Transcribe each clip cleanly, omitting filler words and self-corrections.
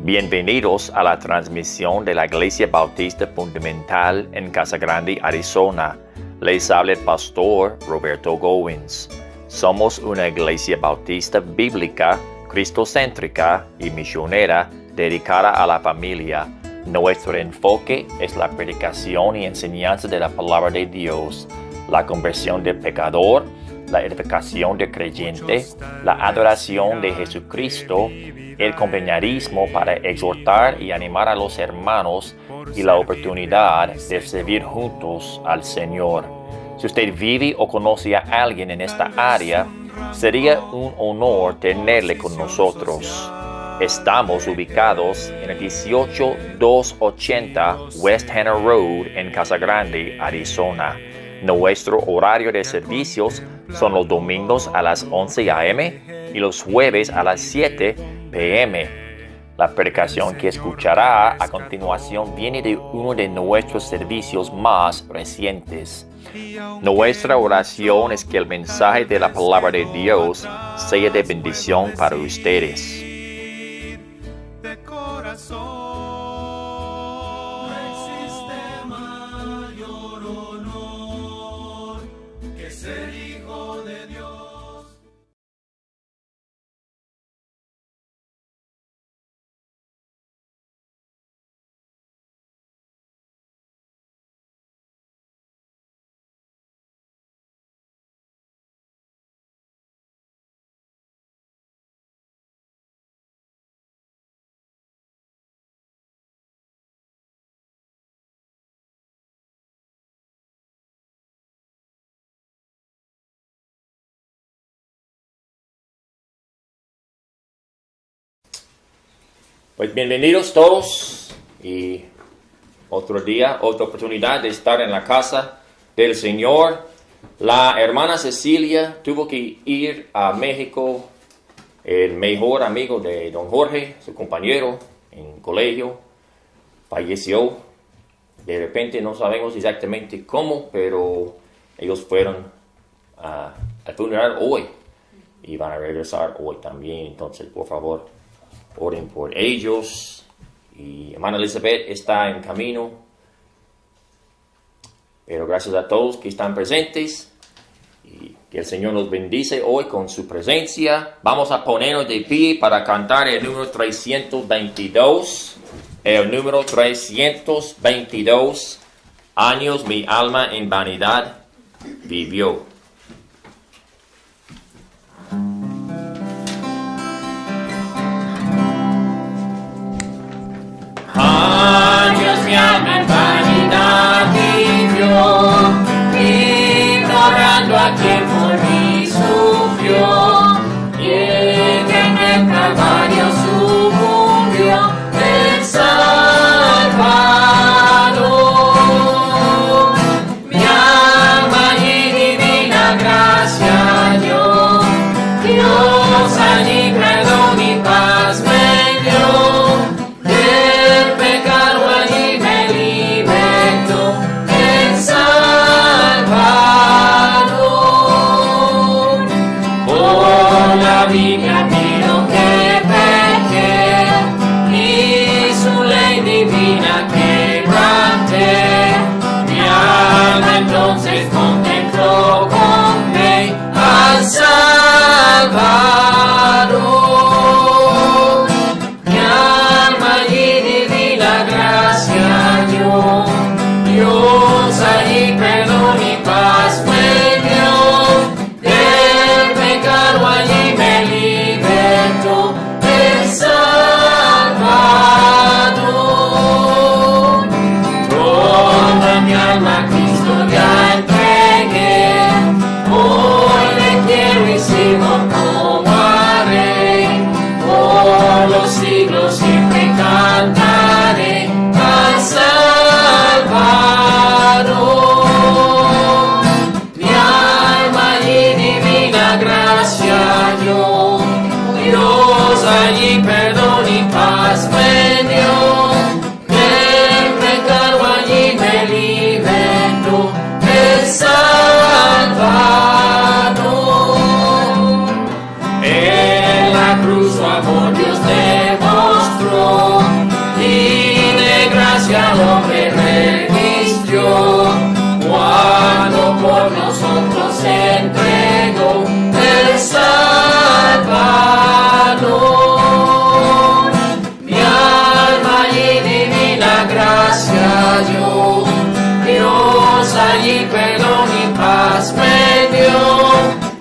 Bienvenidos a la transmisión de la Iglesia Bautista Fundamental en Casa Grande, Arizona. Les habla el pastor Roberto Goins. Somos una iglesia bautista bíblica, cristocéntrica y misionera dedicada a la familia. Nuestro enfoque es la predicación y enseñanza de la palabra de Dios, la conversión del pecador, la edificación del creyente, la adoración de Jesucristo, el compañerismo para exhortar y animar a los hermanos y la oportunidad de servir juntos al Señor. Si usted vive o conoce a alguien en esta área, sería un honor tenerle con nosotros. Estamos ubicados en el 18280 West Hannah Road en Casa Grande, Arizona. Nuestro horario de servicios son los domingos a las 11 a.m. y los jueves a las 7 p.m. La predicación que escuchará a continuación viene de uno de nuestros servicios más recientes. Nuestra oración es que el mensaje de la palabra de Dios sea de bendición para ustedes. Pues bienvenidos todos y otro día, otra oportunidad de estar en la casa del Señor. La hermana Cecilia tuvo que ir a México. El mejor amigo de don Jorge, su compañero en colegio, falleció. De repente no sabemos exactamente cómo, pero ellos fueron al funeral hoy y van a regresar hoy también. Entonces, por favor, oren por ellos. Y hermana Elizabeth está en camino. Pero gracias a todos que están presentes. Y que el Señor nos bendice hoy con su presencia. Vamos a ponernos de pie para cantar el número 322. El número 322. Años mi alma en vanidad vivió. Años mi alma en vanidad vivió, ignorando a quien por mí sufrió, y en el Calvario sucumbió el Salvador. Mi alma y divina gracia dio, Dios allí perdón y paz me dio. Biblia miro que pequé y su ley divina quebranté. Mi alma entonces contempló con fe al Salvador. Mi alma allí divina gracia dio, Dios allí perdón y paz me dio. Del pecado allí me libertó el Salvador. Toda mi alma a Cristo ya entregué, hoy le quiero y sirvo como a Rey. Por los siglos siempre cantaré al Salvador. Mi alma y divina gracia dio, Dios allí perdón y paz me dio. Del pecado allí me libertó el Salvador. En la cruz su amor Dios demostró. mostró y de gracia al hombre revistió. Cuando por nosotros se entregó el Salvador, mi alma allí divina gracia halló. Dios allí perdón y paz me dio.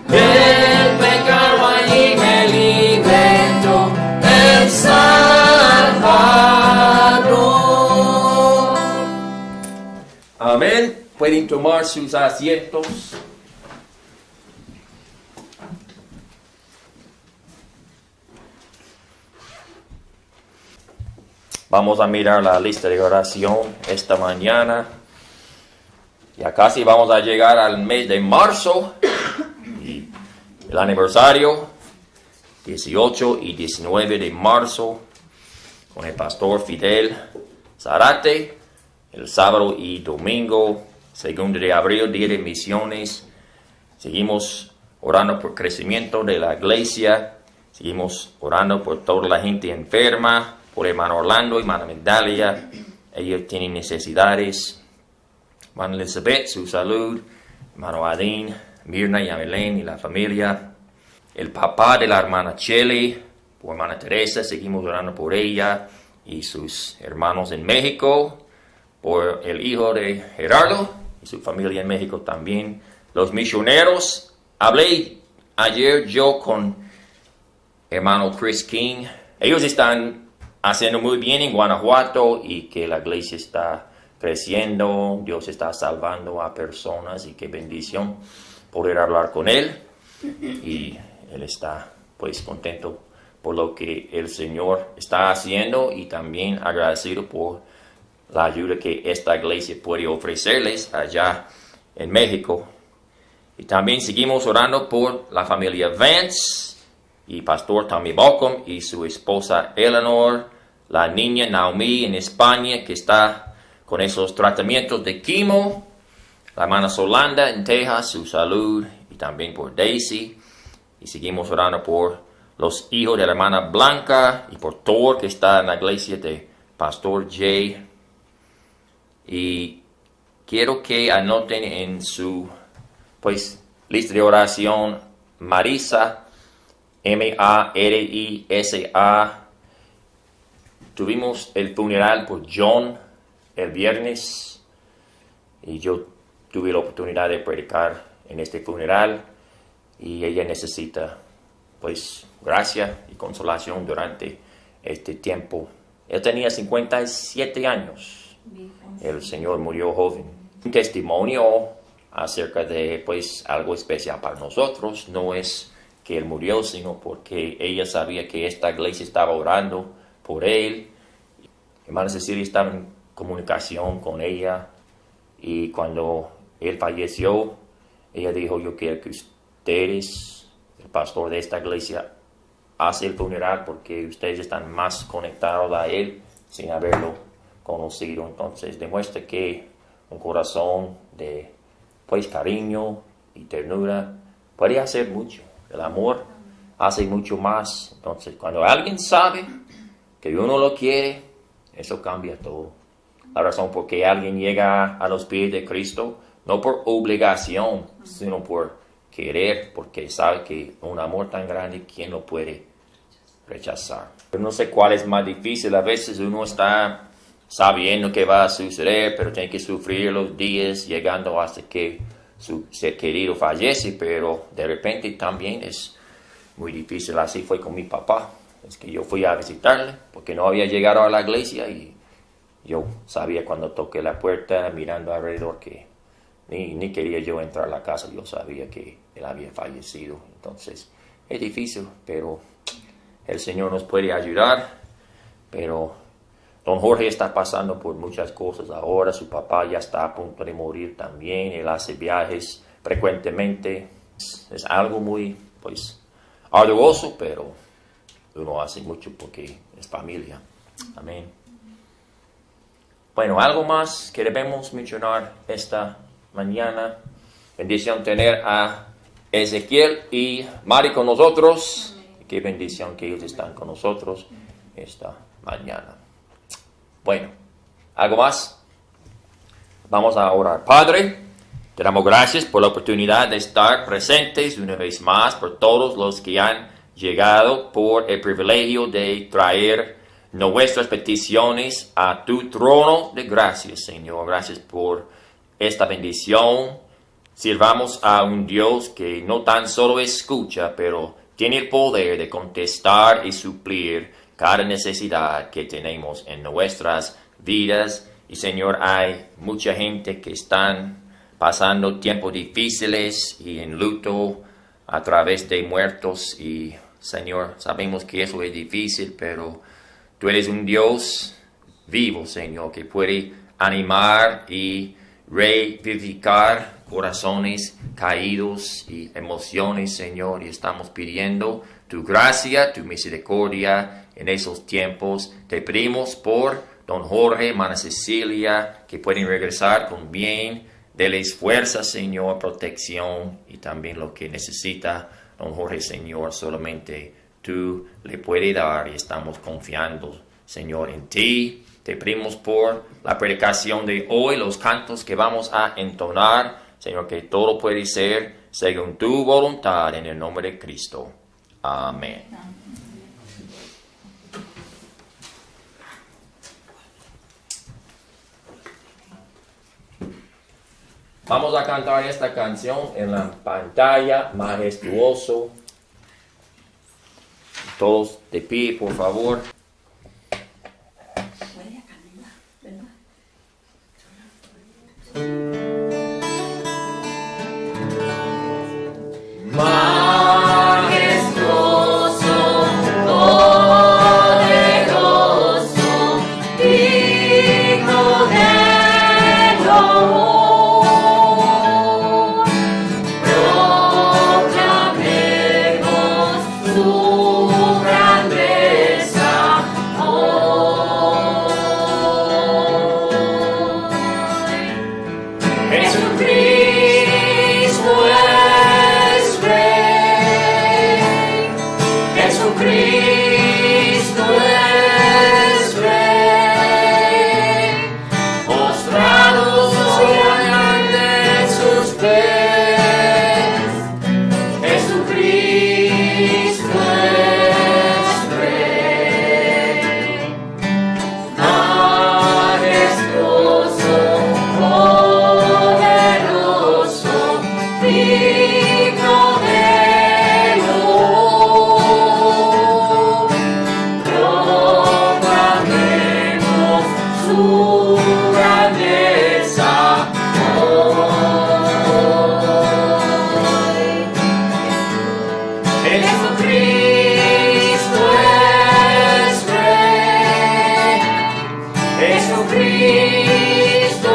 Del pecado allí me libertó el Salvador. Amén. Pueden tomar sus asientos. Vamos a mirar la lista de oración esta mañana. Ya casi vamos a llegar al mes de marzo. Y el aniversario, 18 y 19 de marzo, con el pastor Fidel Zarate. El sábado y domingo, 2 de abril, día de misiones. Seguimos orando por crecimiento de la iglesia. Seguimos orando por toda la gente enferma, por hermano Orlando y hermana Medalia. Ellos tienen necesidades. Hermana Elizabeth, su salud. Hermano Adín, Mirna y Amelén y la familia. El papá de la hermana Chele, por hermana Teresa, seguimos orando por ella y sus hermanos en México. Por el hijo de Gerardo y su familia en México también. Los misioneros. Hablé ayer yo con hermano Chris King. Ellos están haciendo muy bien en Guanajuato y que la iglesia está creciendo. Dios está salvando a personas y qué bendición poder hablar con él. Y él está pues contento por lo que el Señor está haciendo y también agradecido por la ayuda que esta iglesia puede ofrecerles allá en México. Y también seguimos orando por la familia Vance y pastor Tommy Balcom y su esposa Eleanor, la niña Naomi en España que está con esos tratamientos de quimo, la hermana Solanda en Texas, su salud, y también por Daisy. Y seguimos orando por los hijos de la hermana Blanca y por Thor que está en la iglesia de pastor Jay. Y quiero que anoten en su lista de oración Marisa, Marisa. Tuvimos el funeral por John el viernes y yo tuve la oportunidad de predicar en este funeral y ella necesita gracia y consolación durante este tiempo. Él tenía 57 años. El Señor murió joven. Un testimonio acerca de algo especial para nosotros. No es que él murió, sino porque ella sabía que esta iglesia estaba orando por él. Hermana Cecilia estaba en comunicación con ella. Y cuando él falleció, ella dijo, yo quiero que ustedes, el pastor de esta iglesia, hace el funeral porque ustedes están más conectados a él sin haberlo conocido. Entonces demuestra que un corazón de cariño y ternura puede hacer mucho. El amor hace mucho más. Entonces cuando alguien sabe que uno lo quiere, eso cambia todo. La razón por qué alguien llega a los pies de Cristo, no por obligación, sino por querer, porque sabe que un amor tan grande, ¿quién lo puede rechazar? No sé cuál es más difícil. A veces uno está sabiendo que va a suceder, pero tiene que sufrir los días llegando hasta que su ser querido fallece, pero de repente también es muy difícil. Así fue con mi papá. Es que yo fui a visitarle porque no había llegado a la iglesia y yo sabía cuando toqué la puerta mirando alrededor que ni quería yo entrar a la casa. Yo sabía que él había fallecido. Entonces es difícil, pero el Señor nos puede ayudar. Pero don Jorge está pasando por muchas cosas ahora. Su papá ya está a punto de morir también. Él hace viajes frecuentemente. Es algo muy, arduoso, pero uno hace mucho porque es familia. Amén. Bueno, algo más que debemos mencionar esta mañana. Bendición tener a Ezequiel y Mari con nosotros. Qué bendición que ellos están con nosotros esta mañana. Bueno, ¿algo más? Vamos a orar. Padre, te damos gracias por la oportunidad de estar presentes una vez más por todos los que han llegado, por el privilegio de traer nuestras peticiones a tu trono de gracias, Señor. Gracias por esta bendición. Sirvamos a un Dios que no tan solo escucha, pero tiene el poder de contestar y suplir cada necesidad que tenemos en nuestras vidas. Y Señor, hay mucha gente que están pasando tiempos difíciles y en luto a través de muertos. Y Señor, sabemos que eso es difícil, pero tú eres un Dios vivo, Señor, que puede animar y revivificar corazones caídos y emociones, Señor. Y estamos pidiendo tu gracia, tu misericordia en esos tiempos. Te pedimos por don Jorge, hermana Cecilia, que pueden regresar con bien. Deles fuerza, Señor, protección y también lo que necesita don Jorge, Señor, solamente tú le puedes dar y estamos confiando, Señor, en ti. Te pedimos por la predicación de hoy, los cantos que vamos a entonar, Señor, que todo puede ser según tu voluntad en el nombre de Cristo. Amén. Vamos a cantar esta canción en la pantalla, majestuoso. Todos de pie, por favor. Majestuoso, poderoso, digno de honor. Proclamemos su grandeza hoy. Jesucristo es Rey. Jesucristo es Rey. Postrados hoy ante sus pies. Jesucristo es Rey. Majestuoso, poderoso, digno de honor. Proclamemos su grandeza hoy. Jesucristo es Rey. Jesucristo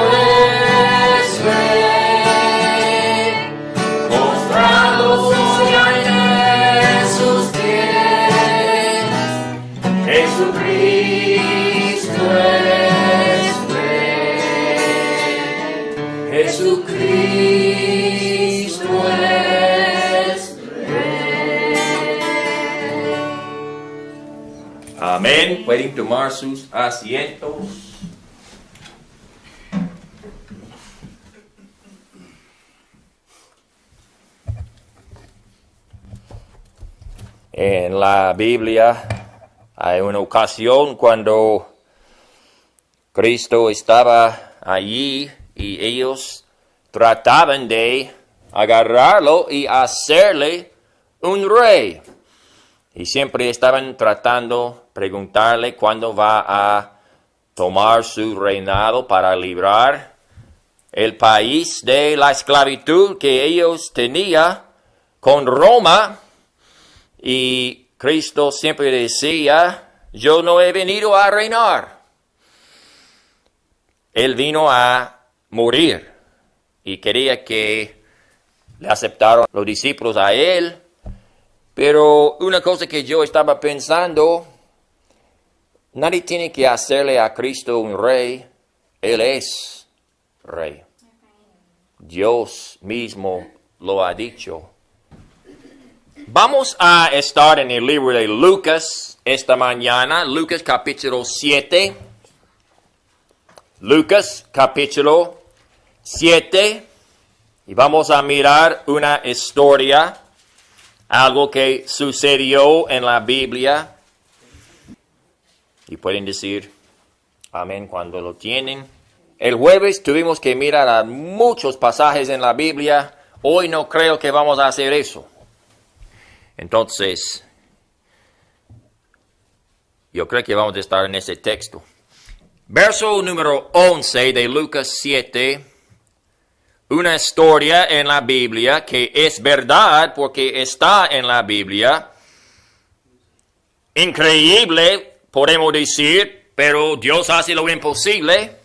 es Rey. Postrados hoy en sus pies. Jesucristo es Rey. Jesucristo es Rey. Amén. Pueden tomar sus asientos. En la Biblia hay una ocasión cuando Cristo estaba allí y ellos trataban de agarrarlo y hacerle un rey. Y siempre estaban tratando de preguntarle cuándo va a tomar su reinado para librar el país de la esclavitud que ellos tenían con Roma. Y Cristo siempre decía, yo no he venido a reinar. Él vino a morir y quería que le aceptaran los discípulos a él. Pero una cosa que yo estaba pensando, nadie tiene que hacerle a Cristo un rey. Él es rey. Dios mismo lo ha dicho. Vamos a estar en el libro de Lucas, esta mañana Lucas capítulo 7. Lucas capítulo 7. Y vamos a mirar una historia, algo que sucedió en la Biblia. Y pueden decir amén cuando lo tienen. El jueves tuvimos que mirar a muchos pasajes en la Biblia. Hoy no creo que vamos a hacer eso. Entonces, yo creo que vamos a estar en ese texto. Verso número 11 de Lucas 7. Una historia en la Biblia que es verdad porque está en la Biblia. Increíble, podemos decir, pero Dios hace lo imposible.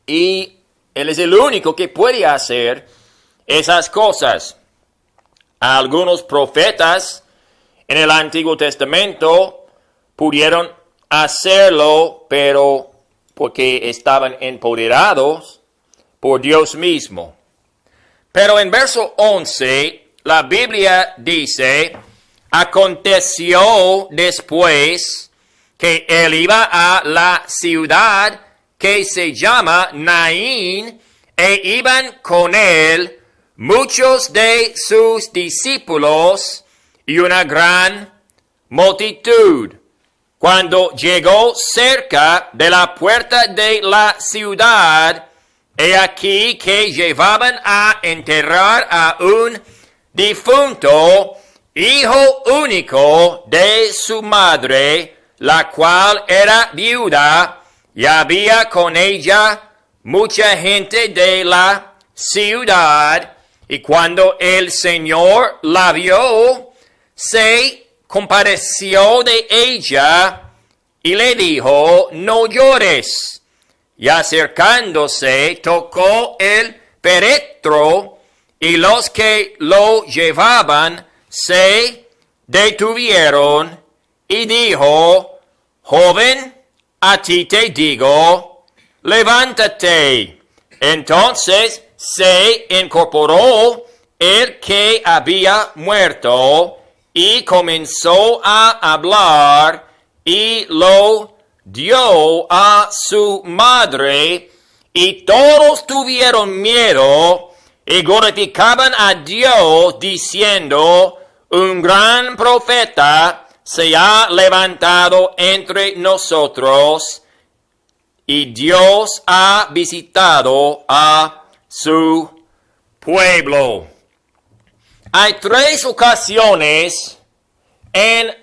Y Él es el único que puede hacer esas cosas. Algunos profetas en el Antiguo Testamento pudieron hacerlo, pero porque estaban empoderados por Dios mismo. Pero en verso 11, la Biblia dice, aconteció después que él iba a la ciudad que se llama Naín, e iban con él muchos de sus discípulos y una gran multitud. Cuando llegó cerca de la puerta de la ciudad, he aquí que llevaban a enterrar a un difunto, hijo único de su madre, la cual era viuda, y había con ella mucha gente de la ciudad. Y cuando el Señor la vio, se compadeció de ella y le dijo, no llores. Y acercándose, tocó el féretro, y los que lo llevaban se detuvieron, y dijo, joven, a ti te digo, levántate. Entonces se incorporó el que había muerto, y comenzó a hablar, y lo dio a su madre, y todos tuvieron miedo, y glorificaban a Dios, diciendo, un gran profeta se ha levantado entre nosotros, y Dios ha visitado a su pueblo. Hay 3 ocasiones en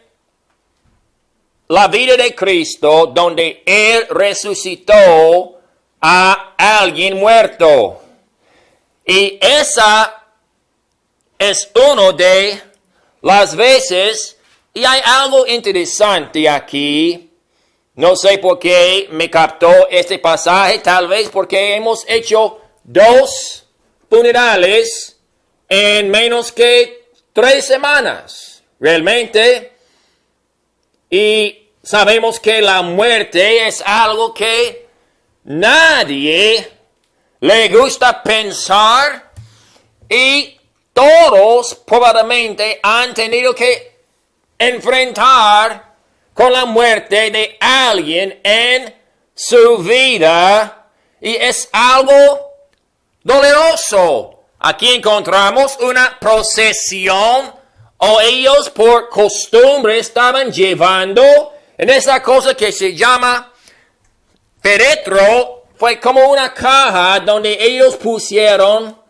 la vida de Cristo donde Él resucitó a alguien muerto. Y esa es una de las veces. Y hay algo interesante aquí. No sé por qué me captó este pasaje. Tal vez porque hemos hecho 2 funerales en menos que 3 semanas. Realmente. Y sabemos que la muerte es algo que nadie le gusta pensar. Y todos probablemente han tenido que enfrentar con la muerte de alguien en su vida, y es algo doloroso. Aquí encontramos una procesión, o ellos por costumbre estaban llevando en esa cosa que se llama féretro. Fue como una caja donde ellos pusieron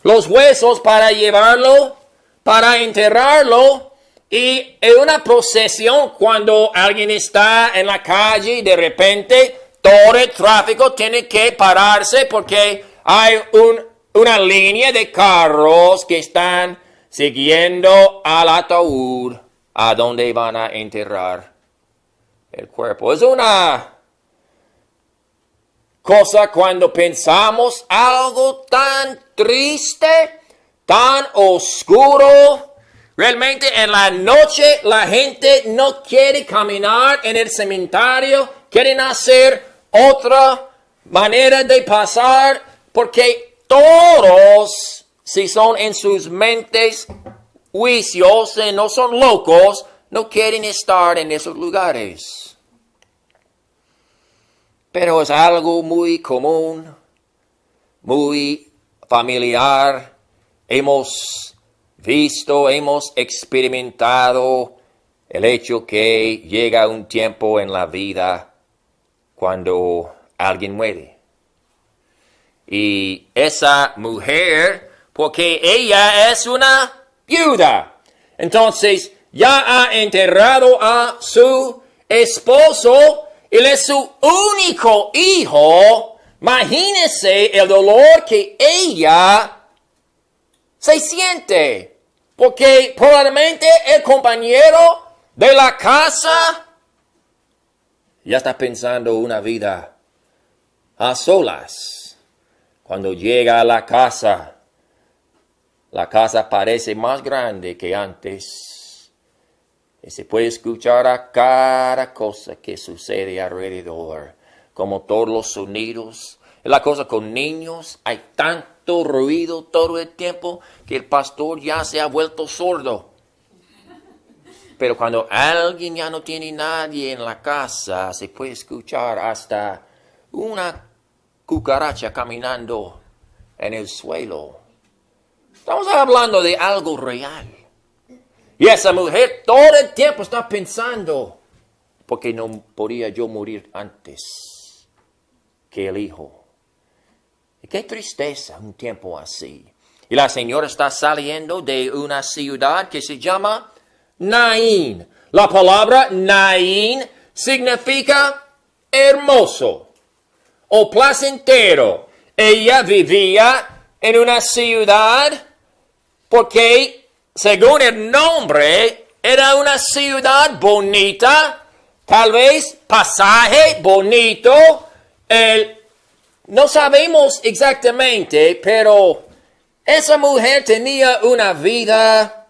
los huesos para llevarlo, para enterrarlo. Y en una procesión, cuando alguien está en la calle, de repente todo el tráfico tiene que pararse porque hay una línea de carros que están siguiendo al ataúd a donde van a enterrar el cuerpo. Es una cosa cuando pensamos algo tan triste, tan oscuro. Realmente en la noche la gente no quiere caminar en el cementerio, quieren hacer otra manera de pasar, porque todos, si son en sus mentes juicios, no son locos, no quieren estar en esos lugares. Pero es algo muy común, muy familiar. Hemos visto, hemos experimentado el hecho que llega un tiempo en la vida cuando alguien muere. Y esa mujer, porque ella es una viuda, entonces ya ha enterrado a su esposo, él es su único hijo. Imagínese el dolor que ella se siente, porque probablemente el compañero de la casa ya está pensando una vida a solas. Cuando llega a la casa parece más grande que antes. Y se puede escuchar a cada cosa que sucede alrededor, como todos los sonidos. Es la cosa con niños, hay tanto ruido todo el tiempo que el pastor ya se ha vuelto sordo. Pero cuando alguien ya no tiene nadie en la casa, se puede escuchar hasta una cucaracha caminando en el suelo. Estamos hablando de algo real. Y esa mujer todo el tiempo está pensando, ¿por qué no podía yo morir antes que el hijo? Y qué tristeza un tiempo así. Y la señora está saliendo de una ciudad que se llama Naín. La palabra Naín significa hermoso o placentero. Ella vivía en una ciudad porque, según el nombre, era una ciudad bonita, tal vez pasaje bonito. No sabemos exactamente, pero esa mujer tenía una vida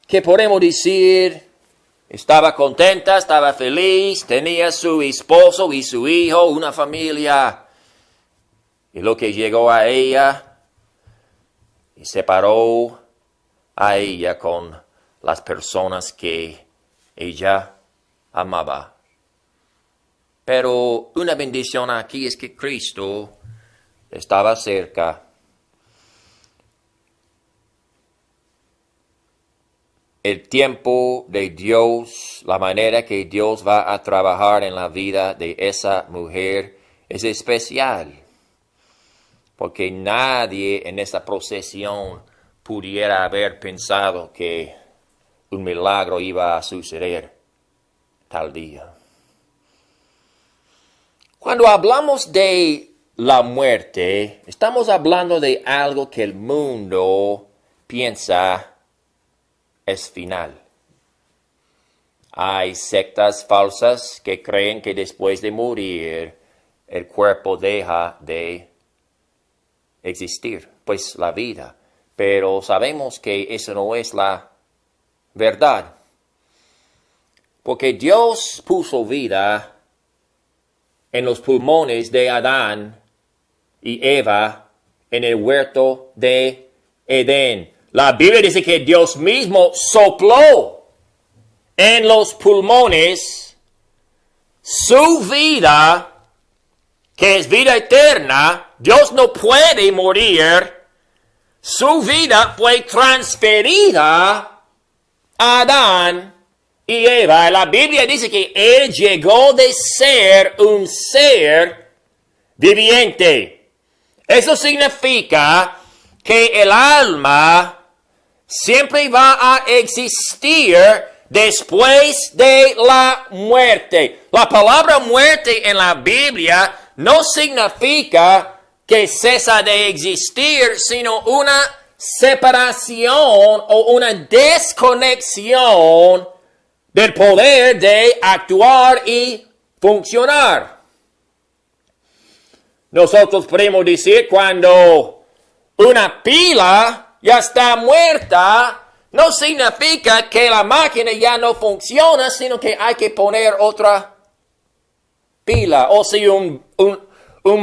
que podemos decir, estaba contenta, estaba feliz, tenía su esposo y su hijo, una familia. Y lo que llegó a ella y separó a ella con las personas que ella amaba. Pero una bendición aquí es que Cristo estaba cerca. El tiempo de Dios, la manera que Dios va a trabajar en la vida de esa mujer es especial. Porque nadie en esa procesión pudiera haber pensado que un milagro iba a suceder tal día. Cuando hablamos de la muerte, estamos hablando de algo que el mundo piensa es final. Hay sectas falsas que creen que después de morir el cuerpo deja de existir, pues la vida. Pero sabemos que eso no es la verdad. Porque Dios puso vida en los pulmones de Adán y Eva en el huerto de Edén. La Biblia dice que Dios mismo sopló en los pulmones su vida, que es vida eterna. Dios no puede morir. Su vida fue transferida a Adán y Eva. La Biblia dice que Él llegó de ser un ser viviente. Eso significa que el alma siempre va a existir después de la muerte. La palabra muerte en la Biblia no significa que cesa de existir, sino una separación o una desconexión del poder de actuar y funcionar. Nosotros podemos decir cuando una pila ya está muerta, no significa que la máquina ya no funciona, sino que hay que poner otra pila. O si un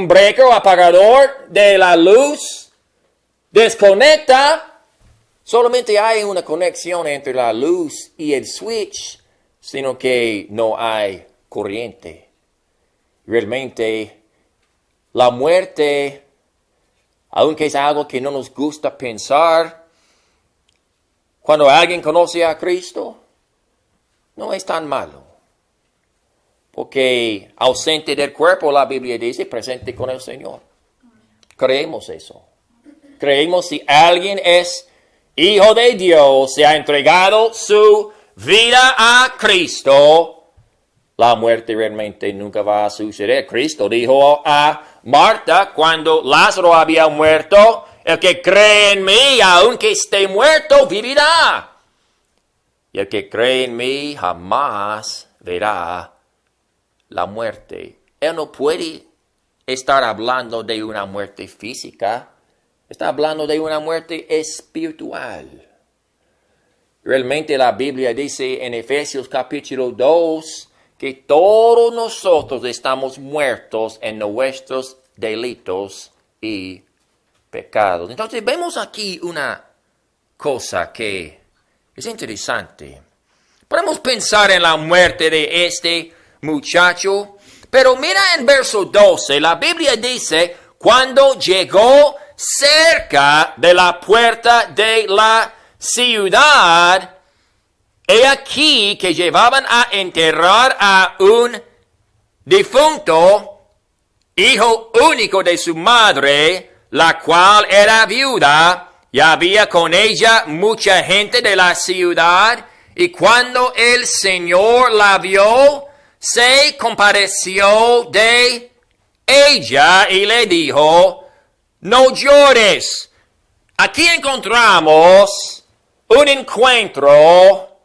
breaker o apagador de la luz desconecta, solamente hay una conexión entre la luz y el switch, sino que no hay corriente. Realmente, la muerte, aunque es algo que no nos gusta pensar, cuando alguien conoce a Cristo, no es tan malo. Porque ausente del cuerpo, la Biblia dice, presente con el Señor. Creemos eso. Creemos si alguien es hijo de Dios, se ha entregado su vida a Cristo, la muerte realmente nunca va a suceder. Cristo dijo a Marta cuando Lázaro había muerto, el que cree en mí, aunque esté muerto, vivirá. Y el que cree en mí jamás verá la muerte. Él no puede estar hablando de una muerte física. Está hablando de una muerte espiritual. Realmente la Biblia dice en Efesios capítulo 2 que todos nosotros estamos muertos en nuestros delitos y pecados. Entonces vemos aquí una cosa que es interesante. Podemos pensar en la muerte de este muchacho, pero mira en verso 12, la Biblia dice, cuando llegó cerca de la puerta de la ciudad, he aquí que llevaban a enterrar a un difunto, hijo único de su madre, la cual era viuda, y había con ella mucha gente de la ciudad, y cuando el Señor la vio, se compadeció de ella y le dijo, no llores. Aquí encontramos un encuentro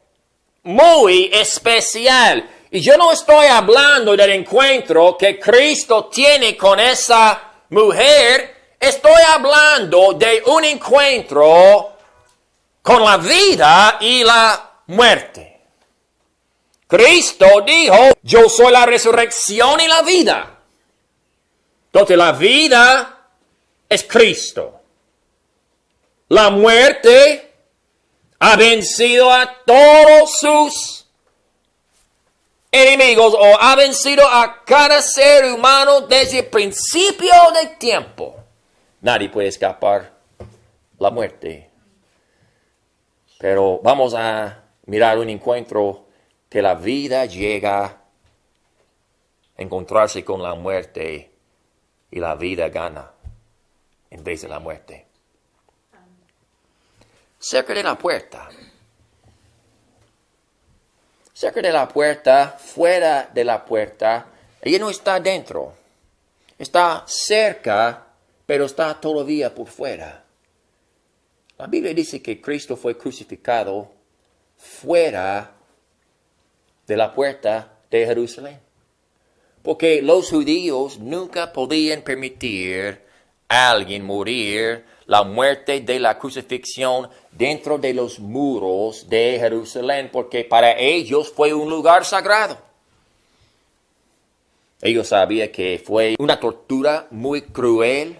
muy especial. Y yo no estoy hablando del encuentro que Cristo tiene con esa mujer. Estoy hablando de un encuentro con la vida y la muerte. Cristo dijo, yo soy la resurrección y la vida. Entonces la vida es Cristo. La muerte ha vencido a todos sus enemigos o ha vencido a cada ser humano desde el principio del tiempo. Nadie puede escapar la muerte. Pero vamos a mirar un encuentro que la vida llega a encontrarse con la muerte y la vida gana en vez de la muerte. Cerca de la puerta. Cerca de la puerta, fuera de la puerta, ella no está dentro. Está cerca, pero está todavía por fuera. La Biblia dice que Cristo fue crucificado fuera de la puerta de Jerusalén. Porque los judíos nunca podían permitir a alguien morir la muerte de la crucifixión dentro de los muros de Jerusalén, porque para ellos fue un lugar sagrado. Ellos sabían que fue una tortura muy cruel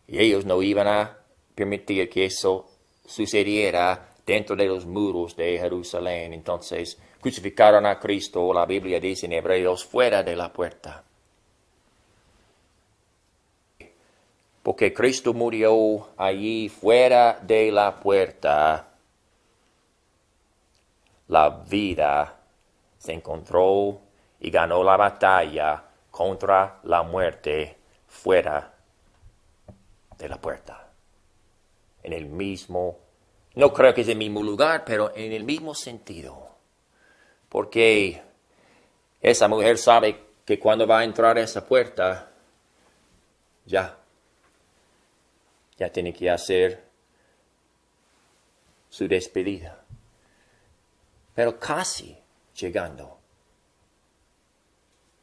y ellos no iban a permitir que eso sucediera dentro de los muros de Jerusalén. Entonces crucificaron a Cristo, la Biblia dice en Hebreos, fuera de la puerta. Porque Cristo murió allí fuera de la puerta, la vida se encontró y ganó la batalla contra la muerte fuera de la puerta. En el mismo, no creo que es el mismo lugar, pero en el mismo sentido. Porque esa mujer sabe que cuando va a entrar a esa puerta, ya tiene que hacer su despedida. Pero casi llegando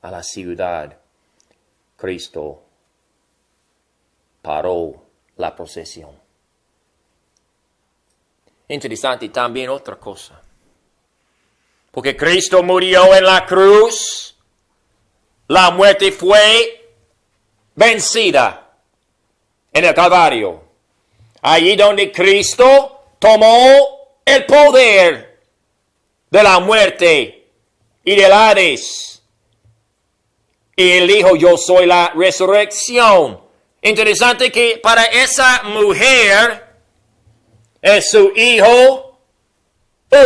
a la ciudad, Cristo paró la procesión. Interesante también otra cosa. Porque Cristo murió en la cruz, la muerte fue vencida en el Calvario. Allí donde Cristo tomó el poder de la muerte y del Hades. Y él dijo, yo soy la resurrección. Interesante que para esa mujer es su hijo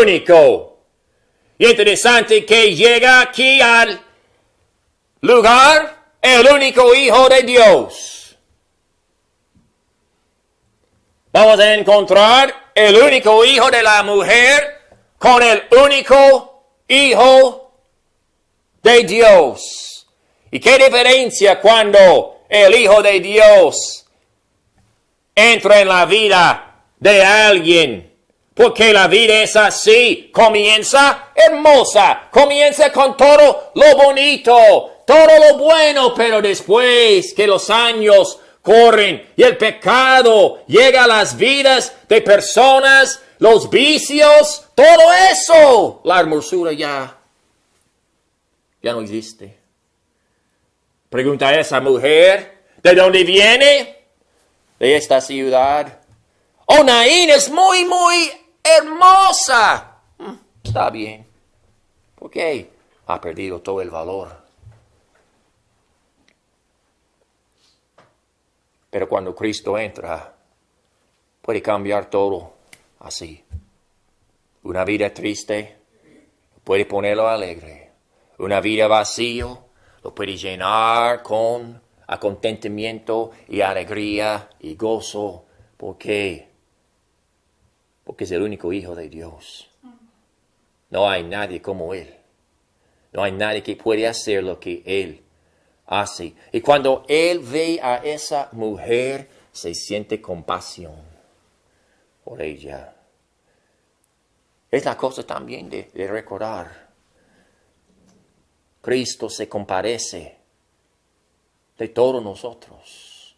único. Y interesante que llega aquí al lugar el único hijo de Dios. Vamos a encontrar el único hijo de la mujer con el único hijo de Dios. ¿Y qué diferencia cuando el Hijo de Dios entra en la vida de alguien? Porque la vida es así, comienza hermosa, comienza con todo lo bonito, todo lo bueno, pero después que los años corren y el pecado llega a las vidas de personas, los vicios, todo eso, la hermosura ya no existe. Pregunta a esa mujer, ¿de dónde viene? De esta ciudad. Oh, Naín es muy, muy hermosa. Está bien. ¿Por qué? Ha perdido todo el valor. Pero cuando Cristo entra, puede cambiar todo así. Una vida triste, puede ponerlo alegre. Una vida vacío, lo puede llenar con contentamiento y alegría y gozo. ¿Por qué? Porque es el único Hijo de Dios. No hay nadie como Él. No hay nadie que puede hacer lo que Él hace. Y cuando Él ve a esa mujer, se siente compasión por ella. Es la cosa también de recordar. Cristo se compadece de todos nosotros.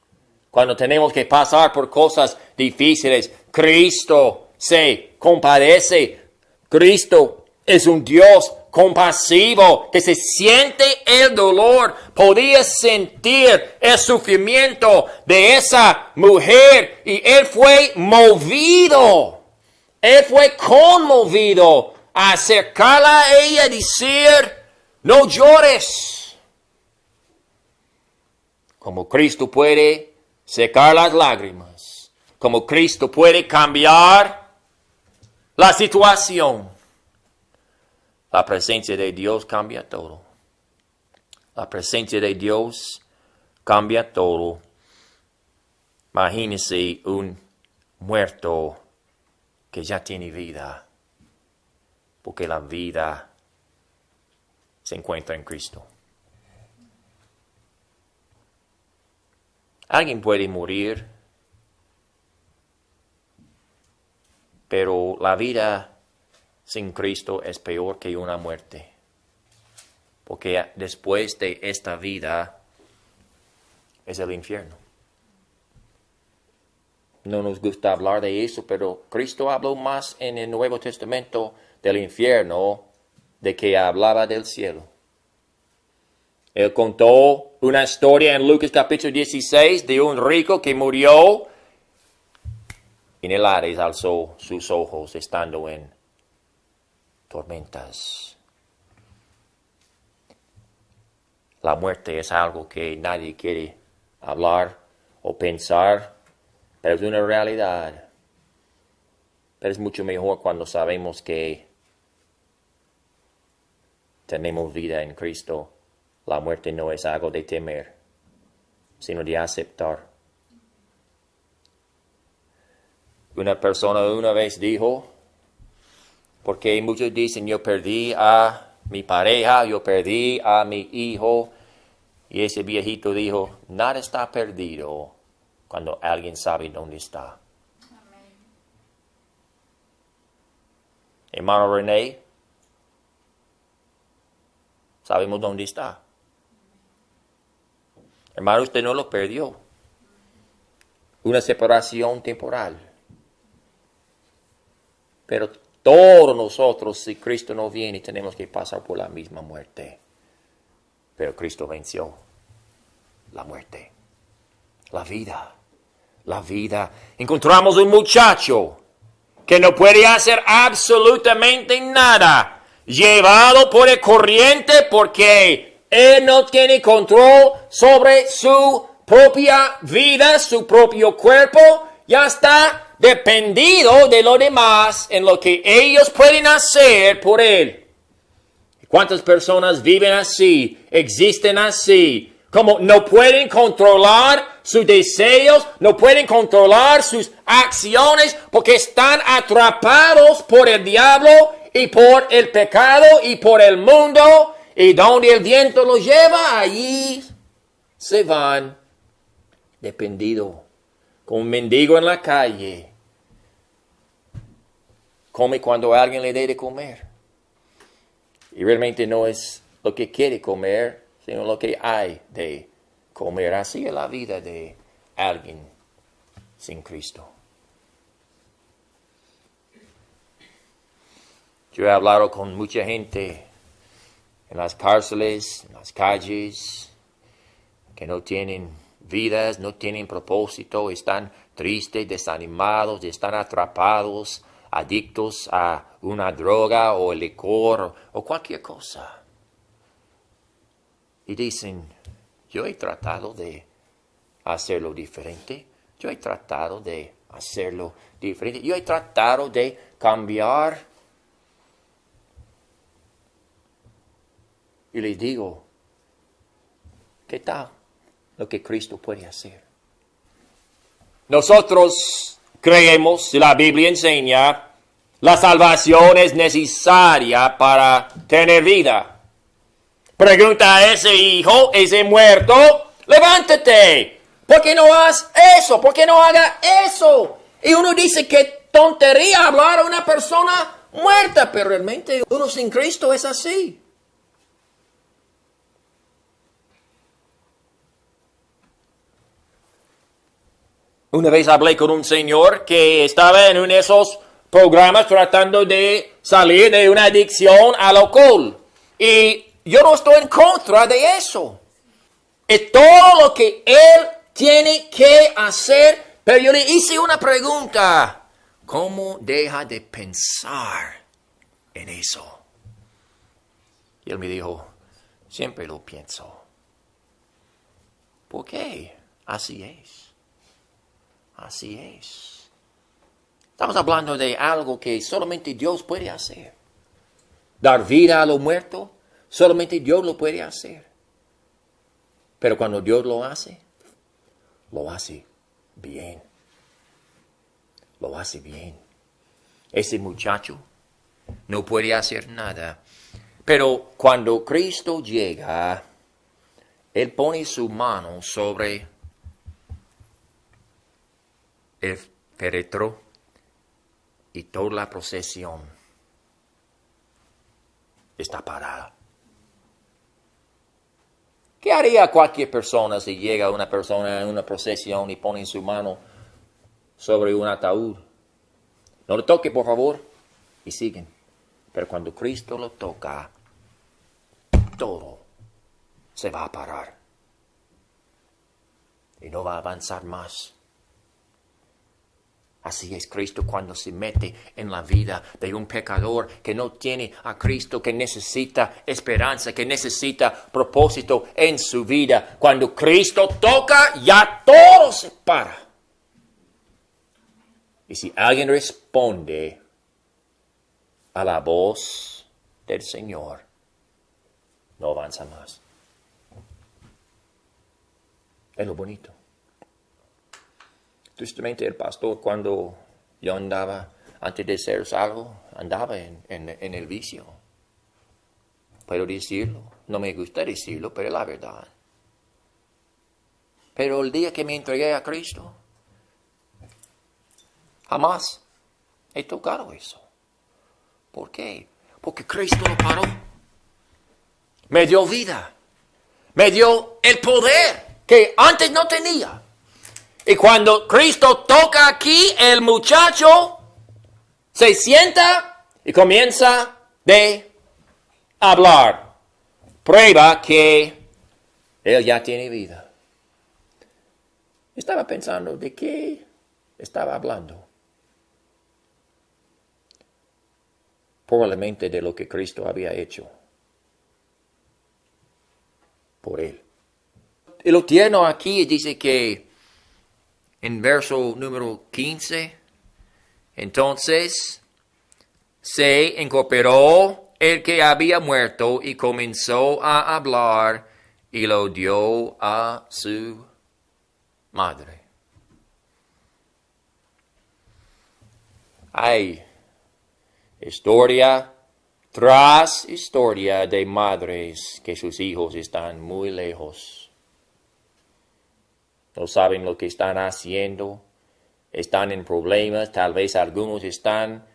Cuando tenemos que pasar por cosas difíciles, Cristo se compadece. Cristo es un Dios compasivo que se siente el dolor. Podía sentir el sufrimiento de esa mujer y Él fue movido. Él fue conmovido a acercarla a ella y decir, no llores. Como Cristo puede secar las lágrimas, como Cristo puede cambiar la situación. La presencia de Dios cambia todo. La presencia de Dios cambia todo. Imagínese un muerto que ya tiene vida, porque la vida se encuentra en Cristo. Alguien puede morir, pero la vida sin Cristo es peor que una muerte. Porque después de esta vida es el infierno. No nos gusta hablar de eso, pero Cristo habló más en el Nuevo Testamento del infierno de que hablaba del cielo. Él contó una historia en Lucas capítulo 16 de un rico que murió en el Hades, alzó sus ojos estando en tormentas. La muerte es algo que nadie quiere hablar o pensar, pero es una realidad. Pero es mucho mejor cuando sabemos que tenemos vida en Cristo. La muerte no es algo de temer, sino de aceptar. Una persona una vez dijo, porque muchos dicen, yo perdí a mi pareja, yo perdí a mi hijo. Y ese viejito dijo, nada está perdido cuando alguien sabe dónde está. Amén. Hermano René, sabemos dónde está. Hermano, usted no lo perdió. Una separación temporal. Pero todos nosotros, si Cristo no viene, tenemos que pasar por la misma muerte. Pero Cristo venció la muerte, la vida, la vida. Encontramos un muchacho que no puede hacer absolutamente nada, llevado por el corriente porque él no tiene control sobre su propia vida, su propio cuerpo, ya está dependido de lo demás en lo que ellos pueden hacer por él. ¿Cuántas personas viven así, existen así? Como no pueden controlar sus deseos, no pueden controlar sus acciones porque están atrapados por el diablo y por el pecado y por el mundo. Y donde el viento los lleva, allí se van dependido. Como un mendigo en la calle. Come cuando alguien le dé de comer. Y realmente no es lo que quiere comer, sino lo que hay de comer. Así es la vida de alguien sin Cristo. Yo he hablado con mucha gente en las cárceles, en las calles, que no tienen vidas, no tienen propósito, están tristes, desanimados, están atrapados, adictos a una droga o el licor o cualquier cosa. Y dicen, yo he tratado de hacerlo diferente, yo he tratado de hacerlo diferente, yo he tratado de cambiar. Y les digo, ¿qué tal lo que Cristo puede hacer? Nosotros creemos, la Biblia enseña, la salvación es necesaria para tener vida. Pregunta a ese hijo, ese muerto, levántate. ¿Por qué no hagas eso? ¿Por qué no haga eso? Y uno dice que tontería hablar a una persona muerta, pero realmente uno sin Cristo es así. Una vez hablé con un señor que estaba en uno de esos programas tratando de salir de una adicción al alcohol. Y yo no estoy en contra de eso. Es todo lo que él tiene que hacer. Pero yo le hice una pregunta. ¿Cómo deja de pensar en eso? Y él me dijo, siempre lo pienso. ¿Por qué? Así es. Así es. Estamos hablando de algo que solamente Dios puede hacer. Dar vida a los muertos, solamente Dios lo puede hacer. Pero cuando Dios lo hace bien. Lo hace bien. Ese muchacho no puede hacer nada. Pero cuando Cristo llega, Él pone su mano sobre el féretro y toda la procesión está parada. ¿Qué haría cualquier persona si llega una persona en una procesión y pone su mano sobre un ataúd? No lo toque, por favor, y siguen. Pero cuando Cristo lo toca, todo se va a parar y no va a avanzar más. Así es Cristo cuando se mete en la vida de un pecador que no tiene a Cristo, que necesita esperanza, que necesita propósito en su vida. Cuando Cristo toca, ya todo se para. Y si alguien responde a la voz del Señor, no avanza más. Es lo bonito. Tristemente el pastor, cuando yo andaba, antes de ser salvo, andaba en el vicio. Puedo decirlo, no me gusta decirlo, pero es la verdad. Pero el día que me entregué a Cristo, jamás he tocado eso. ¿Por qué? Porque Cristo lo paró. Me dio vida. Me dio el poder que antes no tenía. Y cuando Cristo toca aquí, el muchacho se sienta y comienza de hablar. Prueba que él ya tiene vida. Estaba pensando de qué estaba hablando. probablemente de lo que Cristo había hecho por él. Y lo tierno aquí dice que en verso número 15, entonces se incorporó el que había muerto y comenzó a hablar y lo dio a su madre. Hay historia tras historia de madres que sus hijos están muy lejos. No saben lo que están haciendo, están en problemas, tal vez algunos están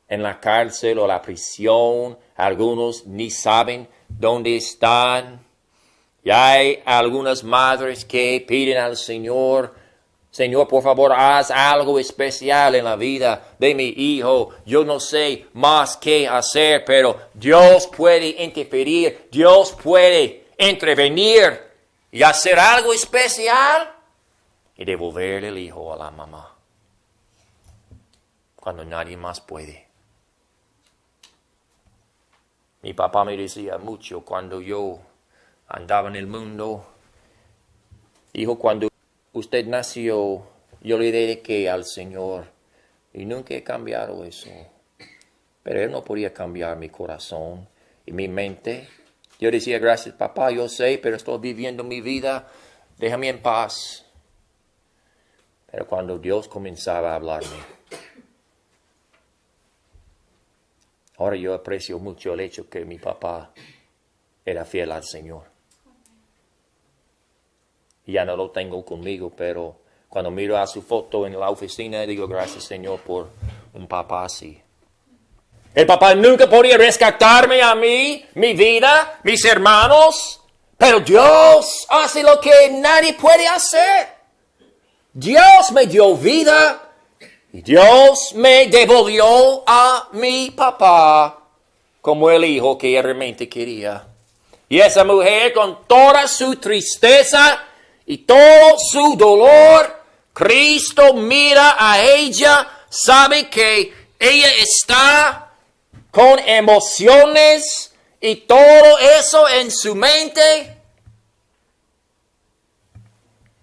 en la cárcel o la prisión, algunos ni saben dónde están. Y hay algunas madres que piden al Señor, Señor, por favor, haz algo especial en la vida de mi hijo. Yo no sé más qué hacer, pero Dios puede interferir, Dios puede intervenir y hacer algo especial y devolverle el hijo a la mamá cuando nadie más puede. Mi papá me decía mucho cuando yo andaba en el mundo, hijo, cuando usted nació, yo le dediqué al Señor y nunca he cambiado eso. Pero Él no podía cambiar mi corazón y mi mente. Yo decía, gracias papá, yo sé, pero estoy viviendo mi vida, déjame en paz. Pero cuando Dios comenzaba a hablarme, ahora yo aprecio mucho el hecho que mi papá era fiel al Señor. Ya no lo tengo conmigo, pero cuando miro a su foto en la oficina, digo, gracias Señor por un papá así. El papá nunca podía rescatarme a mí, mi vida, mis hermanos, pero Dios hace lo que nadie puede hacer. Dios me dio vida y Dios me devolvió a mi papá como el hijo que realmente quería. Y esa mujer con toda su tristeza y todo su dolor, Cristo mira a ella, sabe que ella está con emociones y todo eso en su mente.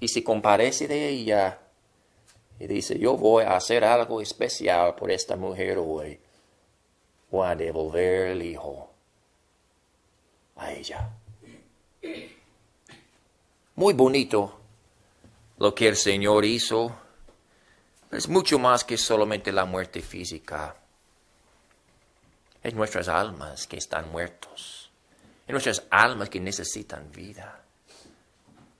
Y se compadece de ella y dice, yo voy a hacer algo especial por esta mujer hoy. Voy a devolver el hijo a ella. Muy bonito lo que el Señor hizo. Es mucho más que solamente la muerte física. Es nuestras almas que están muertos. Es nuestras almas que necesitan vida.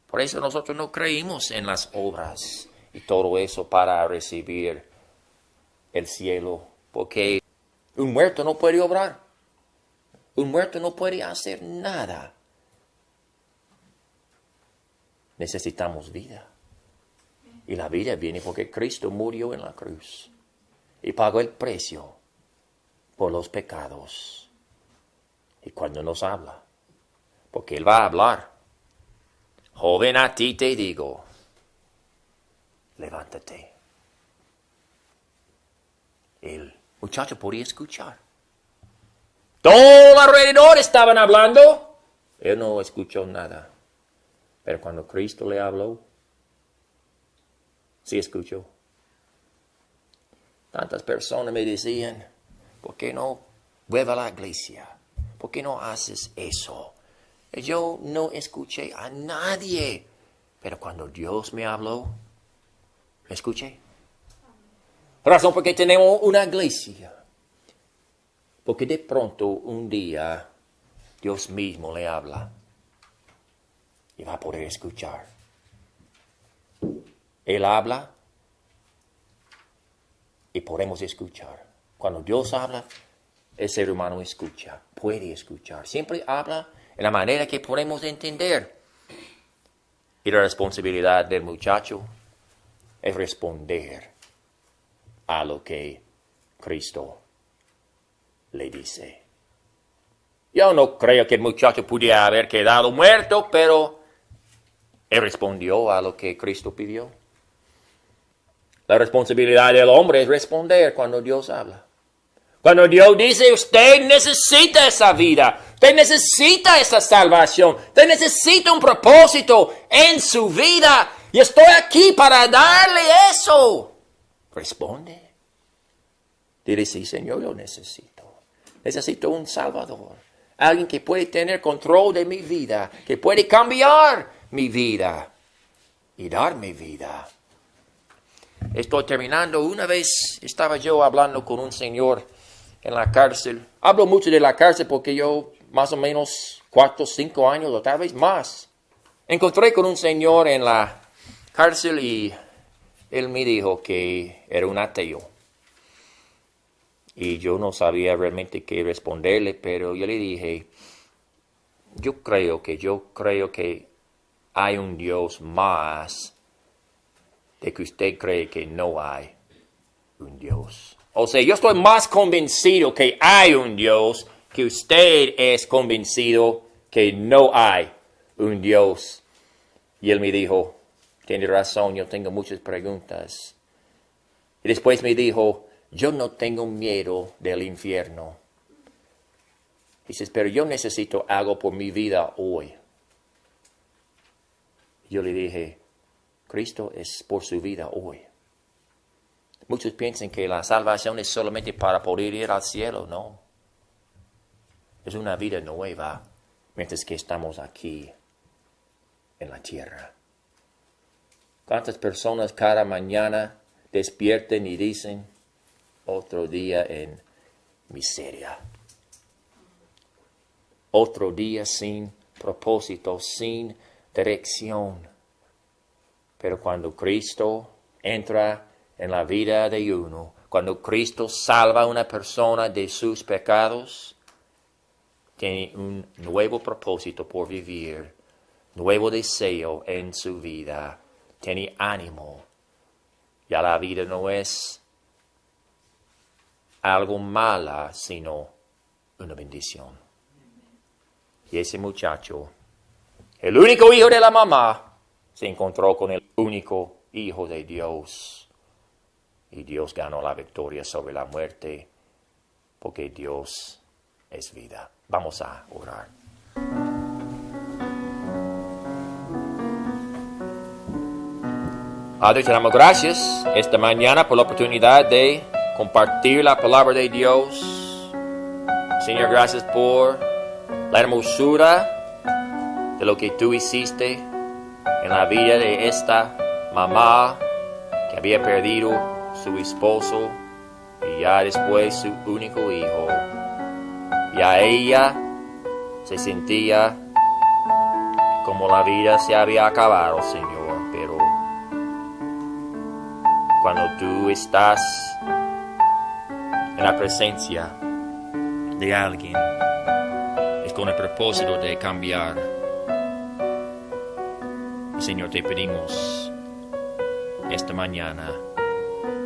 Por eso nosotros no creímos en las obras y todo eso para recibir el cielo. Porque un muerto no puede obrar. Un muerto no puede hacer nada. Necesitamos vida. Y la vida viene porque Cristo murió en la cruz y pagó el precio por los pecados. Y cuando nos habla, porque Él va a hablar, joven, a ti te digo, levántate. El muchacho podía escuchar. Todo alrededor estaban hablando. Él no escuchó nada. Pero cuando Cristo le habló, sí escuchó. Tantas personas me decían, ¿por qué no vuelve a la iglesia? ¿Por qué no haces eso? Yo no escuché a nadie. Pero cuando Dios me habló, escuché. Razón porque tenemos una iglesia. Porque de pronto un día Dios mismo le habla. Y va a poder escuchar. Él habla y podemos escuchar. Cuando Dios habla, el ser humano escucha, puede escuchar. Siempre habla en la manera que podemos entender. Y la responsabilidad del muchacho es responder a lo que Cristo le dice. Yo no creo que el muchacho pudiera haber quedado muerto, pero él respondió a lo que Cristo pidió. La responsabilidad del hombre es responder cuando Dios habla. Cuando Dios dice, usted necesita esa vida, usted necesita esa salvación, usted necesita un propósito en su vida, y estoy aquí para darle eso. Responde. Dile, sí, Señor, yo necesito. Necesito un Salvador. Alguien que puede tener control de mi vida, que puede cambiar mi vida y darme vida. Estoy terminando. Una vez estaba yo hablando con un señor en la cárcel. Hablo mucho de la cárcel porque yo más o menos 4 o 5 años o tal vez más. Encontré con un señor en la cárcel y él me dijo que era un ateo. Y yo no sabía realmente qué responderle, pero yo le dije, yo creo que hay un Dios más de que usted cree que no hay un Dios. O sea, yo estoy más convencido que hay un Dios que usted es convencido que no hay un Dios. Y él me dijo, tiene razón, yo tengo muchas preguntas. Y después me dijo, yo no tengo miedo del infierno. Dices, pero yo necesito algo por mi vida hoy. Yo le dije, Cristo es por su vida hoy. Muchos piensan que la salvación es solamente para poder ir al cielo. No. Es una vida nueva mientras que estamos aquí en la tierra. ¿Cuántas personas cada mañana despierten y dicen, otro día en miseria? Otro día sin propósito, sin dirección. Pero cuando Cristo entra en la vida de uno, cuando Cristo salva a una persona de sus pecados, tiene un nuevo propósito por vivir, nuevo deseo en su vida, tiene ánimo. Ya la vida no es algo mala, sino una bendición. Y ese muchacho, el único hijo de la mamá, se encontró con el único hijo de Dios. Y Dios ganó la victoria sobre la muerte, porque Dios es vida. Vamos a orar. Padre, te damos gracias esta mañana por la oportunidad de compartir la palabra de Dios. Señor, gracias por la hermosura de lo que tú hiciste en la vida de esta mamá que había perdido su esposo y ya después su único hijo. Ya ella se sentía como la vida se había acabado, Señor, pero cuando tú estás en la presencia de alguien, es con el propósito de cambiar. Y Señor, te pedimos esta mañana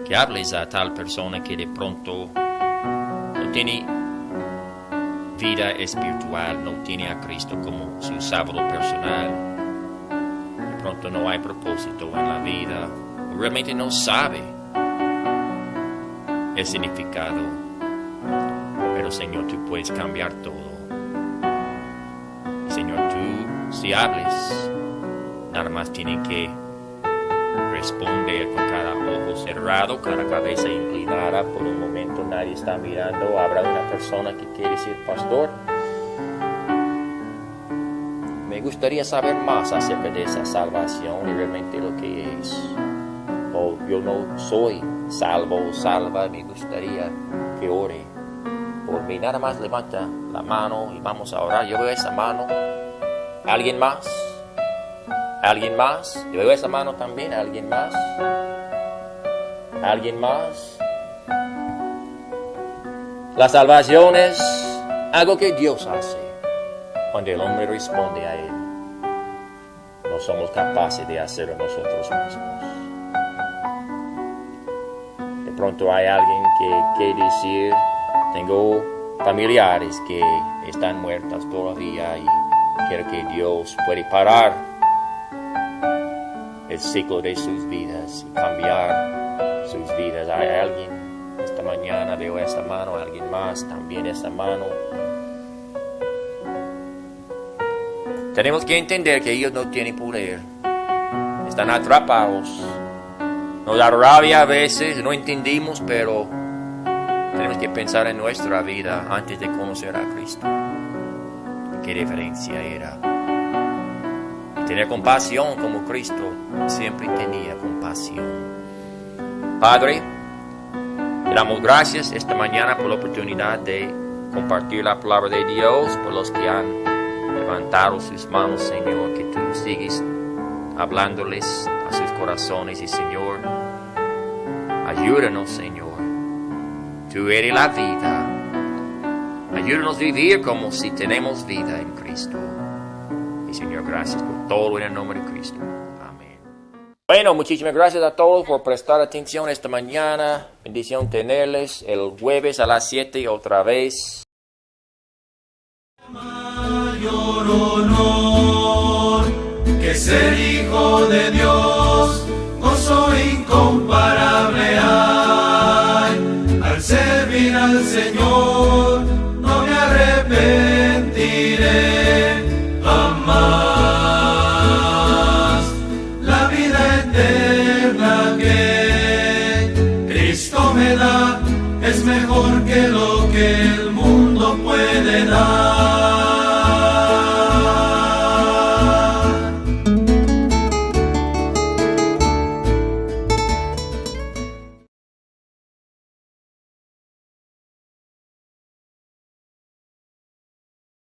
que hables a tal persona que de pronto no tiene vida espiritual, no tiene a Cristo como su salvador personal. De pronto no hay propósito en la vida, o realmente no sabe el significado. Pero Señor, tú puedes cambiar todo. Y Señor, tú, si hables, nada más tiene que responder con cada ojo cerrado, cada cabeza inclinada. Por un momento nadie está mirando. Habrá una persona que quiere decir, pastor, me gustaría saber más acerca de esa salvación y realmente lo que es. O yo no soy salvo o salva, me gustaría que ore por mí. Nada más levanta la mano y vamos a orar. Yo veo esa mano. ¿Alguien más? ¿Alguien más? Yo veo esa mano también. ¿Alguien más? ¿Alguien más? La salvación es algo que Dios hace cuando el hombre responde a Él. No somos capaces de hacerlo nosotros mismos. De pronto hay alguien que decir, tengo familiares que están muertas todavía y quiero que Dios puede parar el ciclo de sus vidas y cambiar sus vidas. Hay alguien esta mañana mañana veo esta mano, alguien más también esta mano. Tenemos que entender que ellos no tienen poder. Están atrapados. Nos da rabia a veces, no entendimos, pero tenemos que pensar en nuestra vida antes de conocer a Cristo. ¿Qué diferencia era? Y tener compasión como Cristo siempre tenía compasión. Padre, te damos gracias esta mañana por la oportunidad de compartir la palabra de Dios, por los que han levantado sus manos, Señor, que tú sigues hablándoles a sus corazones y, Señor, ayúdanos, Señor. Tú eres la vida. Ayúdanos a vivir como si tenemos vida en Cristo. Y, Señor, gracias por todo en el nombre de Cristo. Amén. Bueno, muchísimas gracias a todos por prestar atención esta mañana. Bendición tenerles el jueves a las 7 otra vez. Mayor honor que ser hijo de Dios, gozo incomparable hay. Al servir al Señor no me arrepentiré jamás. La vida eterna que Cristo me da es mejor que lo que el mundo puede dar.